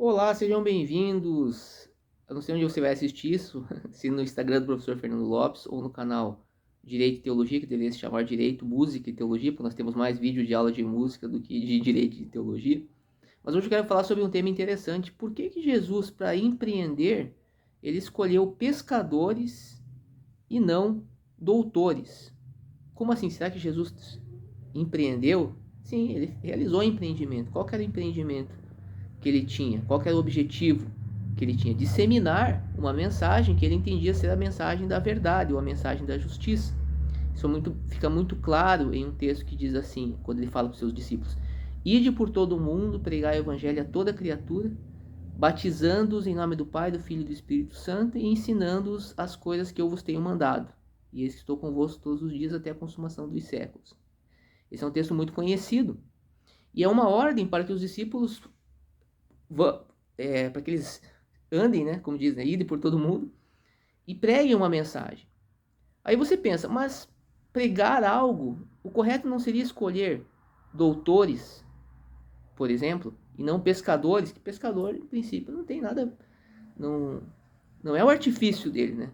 Olá, sejam bem-vindos. Eu não sei onde você vai assistir isso, se no Instagram do professor Fernando Lopes ou no canal Direito e Teologia, que deveria se chamar Direito, Música e Teologia, porque nós temos mais vídeo de aula de música do que de Direito e Teologia. Mas hoje eu quero falar sobre um tema interessante. Por que que Jesus, para empreender, ele escolheu pescadores e não doutores? Como assim? Será que Jesus empreendeu? Sim, ele realizou empreendimento. Qual que era o empreendimento que ele tinha? Qual que era o objetivo que ele tinha? Disseminar uma mensagem que ele entendia ser a mensagem da verdade ou a mensagem da justiça. Isso fica muito claro em um texto que diz assim, quando ele fala para os seus discípulos: Ide por todo o mundo, pregai o evangelho a toda criatura, batizando-os em nome do Pai, do Filho e do Espírito Santo e ensinando-os as coisas que eu vos tenho mandado. E eis que estou convosco todos os dias até a consumação dos séculos. Esse é um texto muito conhecido. E é uma ordem para que os discípulos para que eles andem, né, como diz, né, idem por todo mundo e preguem uma mensagem. Aí você pensa, mas pregar algo, o correto não seria escolher doutores, por exemplo, e não pescadores, que pescador, em princípio, não tem nada, não, não é o artifício dele, né?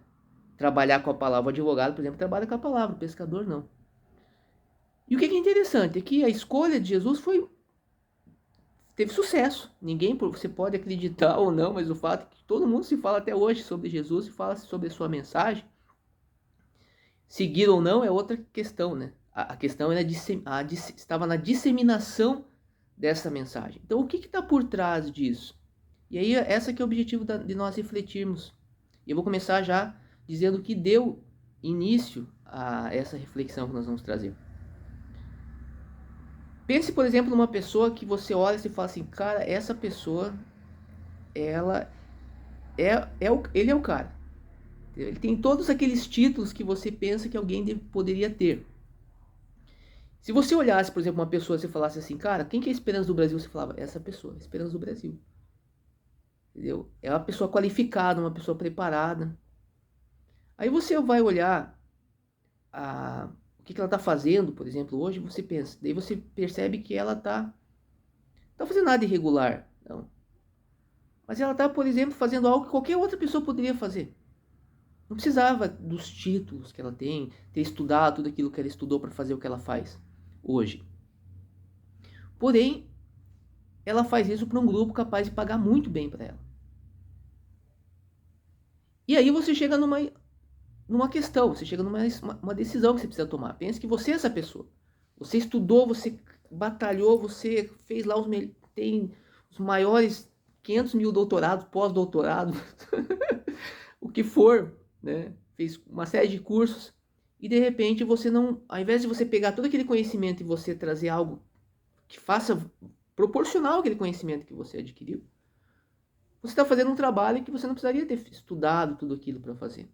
Trabalhar com a palavra. O advogado, por exemplo, trabalha com a palavra, o pescador não. E o que é interessante é que a escolha de Jesus teve sucesso. Ninguém, você pode acreditar ou não, mas o fato é que todo mundo se fala até hoje sobre Jesus e fala sobre a sua mensagem. Seguir ou não é outra questão, né? A questão era estava na disseminação dessa mensagem. Então, o que está por trás disso? E aí, essa que é o objetivo de nós refletirmos. E eu vou começar já dizendo o que deu início a essa reflexão que nós vamos trazer. Pense, por exemplo, numa pessoa que você olha e fala assim, cara, essa pessoa, ela ele é o cara. Ele tem todos aqueles títulos que você pensa que alguém poderia ter. Se você olhasse, por exemplo, uma pessoa e você falasse assim, cara, quem que é a esperança do Brasil? Você falava, essa pessoa, a esperança do Brasil. Entendeu? É uma pessoa qualificada, uma pessoa preparada. Aí você vai olhar o que ela está fazendo, por exemplo, hoje, você pensa, daí você percebe que ela tá fazendo nada irregular, não. Mas ela está, por exemplo, fazendo algo que qualquer outra pessoa poderia fazer. Não precisava dos títulos que ela tem, ter estudado tudo aquilo que ela estudou para fazer o que ela faz hoje. Porém, ela faz isso para um grupo capaz de pagar muito bem para ela. E aí você chega numa questão, você chega numa decisão que você precisa tomar. Pense que você é essa pessoa. Você estudou, você batalhou, você fez lá tem os maiores 500 mil doutorados, pós-doutorados, o que for, né? Fez uma série de cursos e de repente você não, ao invés de você pegar todo aquele conhecimento e você trazer algo que faça proporcional àquele conhecimento que você adquiriu, você está fazendo um trabalho que você não precisaria ter estudado tudo aquilo para fazer.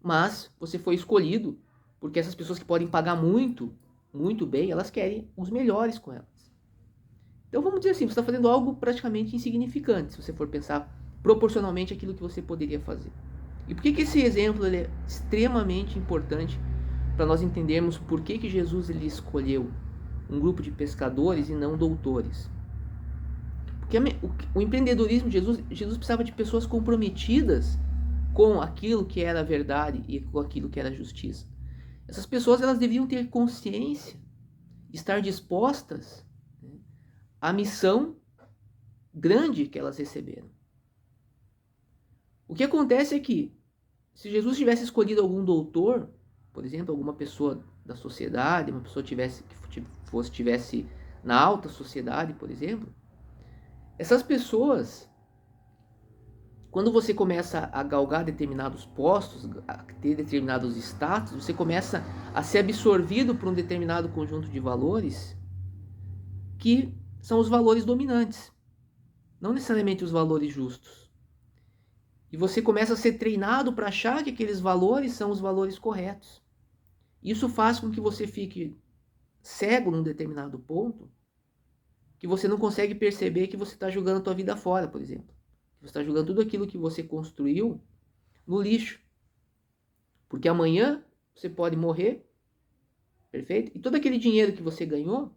Mas você foi escolhido porque essas pessoas que podem pagar muito, muito bem, elas querem os melhores com elas. Então vamos dizer assim, você está fazendo algo praticamente insignificante, se você for pensar proporcionalmente àquilo que você poderia fazer. E por que esse exemplo é extremamente importante para nós entendermos por que Jesus ele escolheu um grupo de pescadores e não doutores? Porque o empreendedorismo de Jesus precisava de pessoas comprometidas com aquilo que era a verdade e com aquilo que era a justiça. Essas pessoas elas deviam ter consciência, estar dispostas, né, à missão grande que elas receberam. O que acontece é que, se Jesus tivesse escolhido algum doutor, por exemplo, alguma pessoa da sociedade, uma pessoa que tivesse na alta sociedade, por exemplo, essas pessoas, quando você começa a galgar determinados postos, a ter determinados status, você começa a ser absorvido por um determinado conjunto de valores que são os valores dominantes, não necessariamente os valores justos. E você começa a ser treinado para achar que aqueles valores são os valores corretos. Isso faz com que você fique cego num determinado ponto, que você não consegue perceber que você está jogando a tua vida fora, por exemplo. Você está jogando tudo aquilo que você construiu no lixo. Porque amanhã você pode morrer, perfeito? E todo aquele dinheiro que você ganhou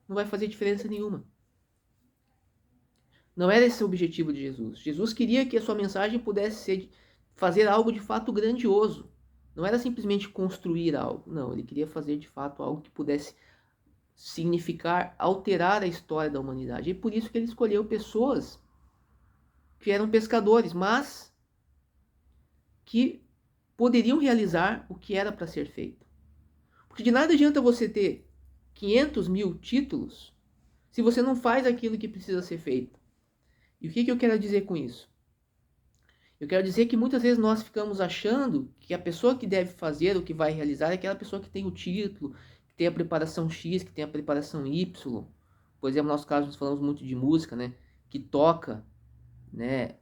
não vai fazer diferença nenhuma. Não era esse o objetivo de Jesus. Jesus queria que a sua mensagem pudesse ser fazer algo de fato grandioso. Não era simplesmente construir algo. Não, ele queria fazer de fato algo que pudesse significar alterar a história da humanidade. E por isso que ele escolheu pessoas que eram pescadores, mas que poderiam realizar o que era para ser feito. Porque de nada adianta você ter 500 mil títulos se você não faz aquilo que precisa ser feito. E o que eu quero dizer com isso? Eu quero dizer que muitas vezes nós ficamos achando que a pessoa que deve fazer o que vai realizar é aquela pessoa que tem o título, que tem a preparação X, que tem a preparação Y. Por exemplo, no nosso caso, nós falamos muito de música, né? Que toca, né?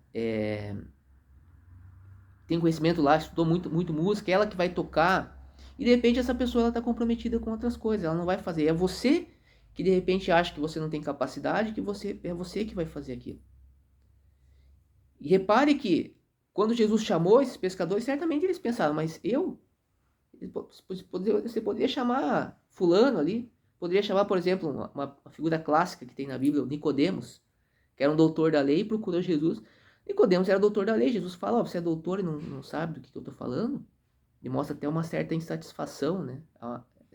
Tem conhecimento lá, estudou muito música, é ela que vai tocar. E de repente essa pessoa está comprometida com outras coisas, ela não vai fazer. É você que de repente acha que você não tem capacidade, que é você que vai fazer aquilo. E repare que quando Jesus chamou esses pescadores, certamente eles pensaram, mas você poderia chamar fulano ali, poderia chamar, por exemplo, uma figura clássica que tem na Bíblia, Nicodemos, que era um doutor da lei e procurou Jesus. Nicodemos era doutor da lei, Jesus fala, você é doutor e não sabe do que eu estou falando? E mostra até uma certa insatisfação, né?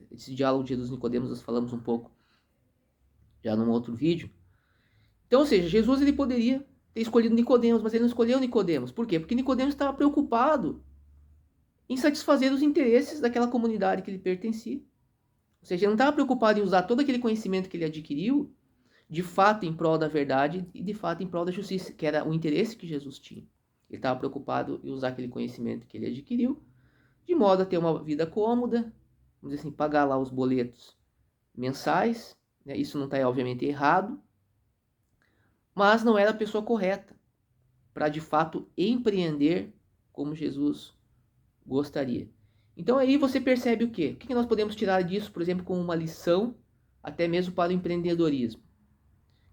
Esse diálogo de Jesus e Nicodemos nós falamos um pouco já num outro vídeo. Então, ou seja, Jesus ele poderia ter escolhido Nicodemos, mas ele não escolheu Nicodemos. Por quê? Porque Nicodemos estava preocupado em satisfazer os interesses daquela comunidade que ele pertencia. Ou seja, ele não estava preocupado em usar todo aquele conhecimento que ele adquiriu de fato em prol da verdade e de fato em prol da justiça, que era o interesse que Jesus tinha. Ele estava preocupado em usar aquele conhecimento que ele adquiriu de modo a ter uma vida cômoda, vamos dizer assim, pagar lá os boletos mensais, né? Isso não está obviamente errado, mas não era a pessoa correta para de fato empreender como Jesus gostaria. Então aí você percebe o quê? O que nós podemos tirar disso, por exemplo, como uma lição, até mesmo para o empreendedorismo?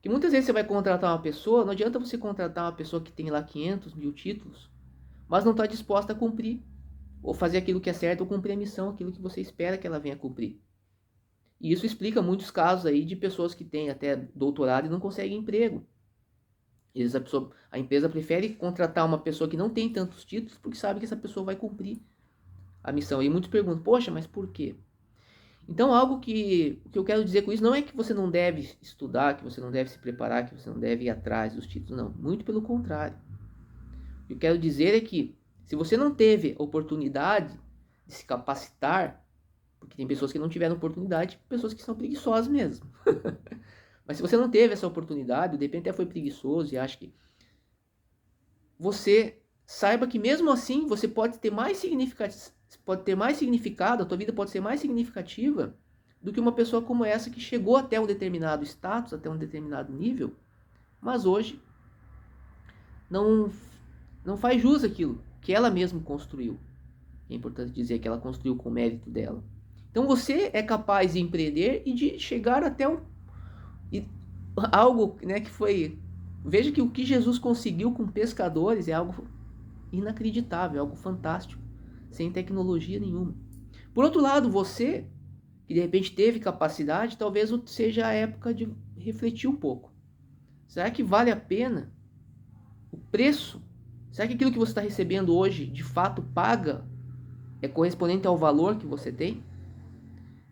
Que muitas vezes você vai contratar uma pessoa, não adianta você contratar uma pessoa que tem lá 500 mil títulos, mas não está disposta a cumprir, ou fazer aquilo que é certo, ou cumprir a missão, aquilo que você espera que ela venha cumprir. E isso explica muitos casos aí de pessoas que têm até doutorado e não conseguem emprego. A empresa prefere contratar uma pessoa que não tem tantos títulos porque sabe que essa pessoa vai cumprir a missão. E muitos perguntam, poxa, mas por quê? Então, o que eu quero dizer com isso não é que você não deve estudar, que você não deve se preparar, que você não deve ir atrás dos títulos, não. Muito pelo contrário. O que eu quero dizer é que, se você não teve oportunidade de se capacitar, porque tem pessoas que não tiveram oportunidade, pessoas que são preguiçosas mesmo. Mas se você não teve essa oportunidade, de repente até foi preguiçoso e acha que... Você saiba que mesmo assim você pode ter mais significado, a tua vida pode ser mais significativa do que uma pessoa como essa que chegou até um determinado status, até um determinado nível, mas hoje não faz jus àquilo que ela mesma construiu. É importante dizer que ela construiu com o mérito dela. Então você é capaz de empreender e de chegar até algo, né, que foi... Veja que o que Jesus conseguiu com pescadores é algo inacreditável, algo fantástico, sem tecnologia nenhuma. Por outro lado, você, que de repente teve capacidade, talvez seja a época de refletir um pouco. Será que vale a pena o preço? Será que aquilo que você está recebendo hoje, de fato, é correspondente ao valor que você tem?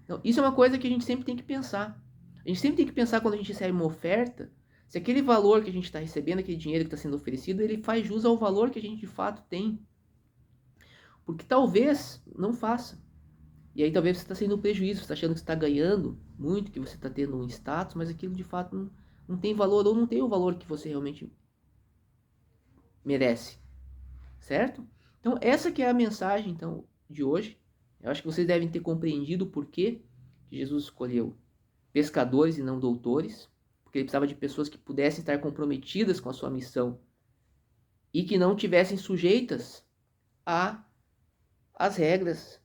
Então, isso é uma coisa que a gente sempre tem que pensar. A gente sempre tem que pensar quando a gente recebe uma oferta, se aquele valor que a gente está recebendo, aquele dinheiro que está sendo oferecido, ele faz jus ao valor que a gente de fato tem. Porque talvez não faça. E aí talvez você está sendo um prejuízo, você está achando que você está ganhando muito, que você está tendo um status, mas aquilo de fato não tem valor, ou não tem o valor que você realmente merece. Certo? Então essa que é a mensagem então, de hoje. Eu acho que vocês devem ter compreendido o porquê que Jesus escolheu pescadores e não doutores, porque ele precisava de pessoas que pudessem estar comprometidas com a sua missão e que não tivessem sujeitas às regras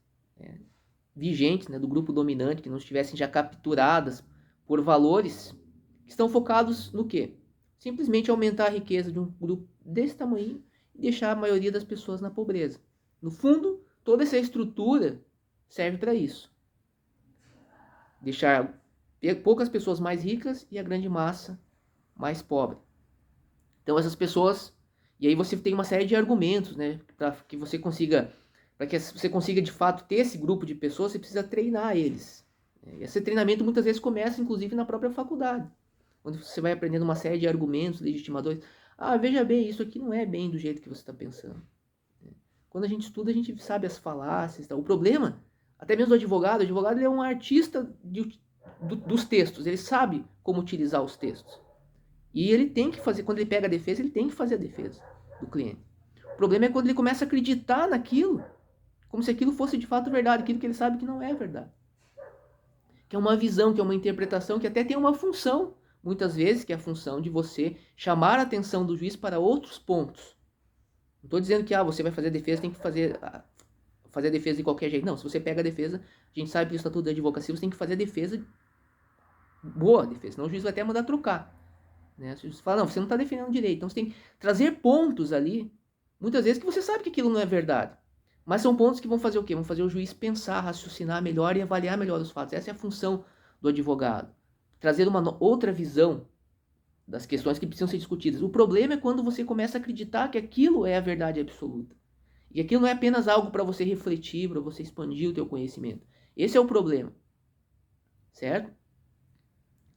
vigentes, né, do grupo dominante, que não estivessem já capturadas por valores que estão focados no quê? Simplesmente aumentar a riqueza de um grupo desse tamanho e deixar a maioria das pessoas na pobreza. No fundo, toda essa estrutura serve para isso. Deixar poucas pessoas mais ricas e a grande massa mais pobre. Então essas pessoas, e aí você tem uma série de argumentos, né, para que você consiga de fato ter esse grupo de pessoas, você precisa treinar eles. E esse treinamento muitas vezes começa inclusive na própria faculdade, onde você vai aprendendo uma série de argumentos, legitimadores. Ah, veja bem, isso aqui não é bem do jeito que você está pensando. Quando a gente estuda, a gente sabe as falácias. Tá? O problema, até mesmo do advogado, ele é um artista dos textos, ele sabe como utilizar os textos. E ele tem que fazer, quando ele pega a defesa, ele tem que fazer a defesa do cliente. O problema é quando ele começa a acreditar naquilo, como se aquilo fosse de fato verdade, aquilo que ele sabe que não é verdade. Que é uma visão, que é uma interpretação, que até tem uma função, muitas vezes, que é a função de você chamar a atenção do juiz para outros pontos. Não estou dizendo que você vai fazer a defesa, tem que fazer a defesa de qualquer jeito. Não, se você pega a defesa, a gente sabe que o Estatuto da Advocacia, você tem que fazer a defesa, boa defesa, senão o juiz vai até mandar trocar. Né? Se você fala, não, você não está defendendo direito. Então você tem que trazer pontos ali, muitas vezes que você sabe que aquilo não é verdade. Mas são pontos que vão fazer o quê? Vão fazer o juiz pensar, raciocinar melhor e avaliar melhor os fatos. Essa é a função do advogado. Trazer uma outra visão das questões que precisam ser discutidas. O problema é quando você começa a acreditar que aquilo é a verdade absoluta. E aquilo não é apenas algo para você refletir, para você expandir o teu conhecimento. Esse é o problema. Certo?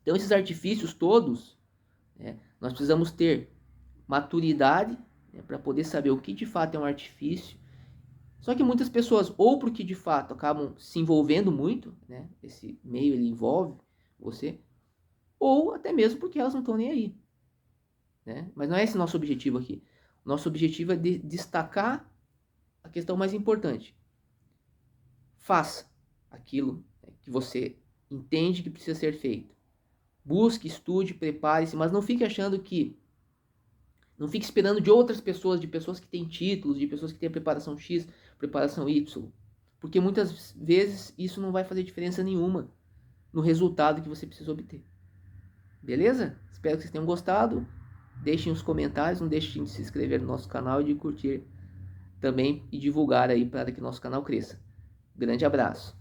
Então esses artifícios todos, né, nós precisamos ter maturidade, né, para poder saber o que de fato é um artifício. Só que muitas pessoas, ou porque de fato acabam se envolvendo muito, né, esse meio ele envolve você, ou até mesmo porque elas não estão nem aí. Né? Mas não é esse nosso objetivo aqui. O nosso objetivo é destacar a questão mais importante. Faça aquilo que você entende que precisa ser feito. Busque, estude, prepare-se, mas não fique achando que... Não fique esperando de outras pessoas, de pessoas que têm títulos, de pessoas que têm preparação X, preparação Y. Porque muitas vezes isso não vai fazer diferença nenhuma no resultado que você precisa obter. Beleza? Espero que vocês tenham gostado. Deixem os comentários, não deixem de se inscrever no nosso canal e de curtir também e divulgar aí para que nosso canal cresça. Grande abraço.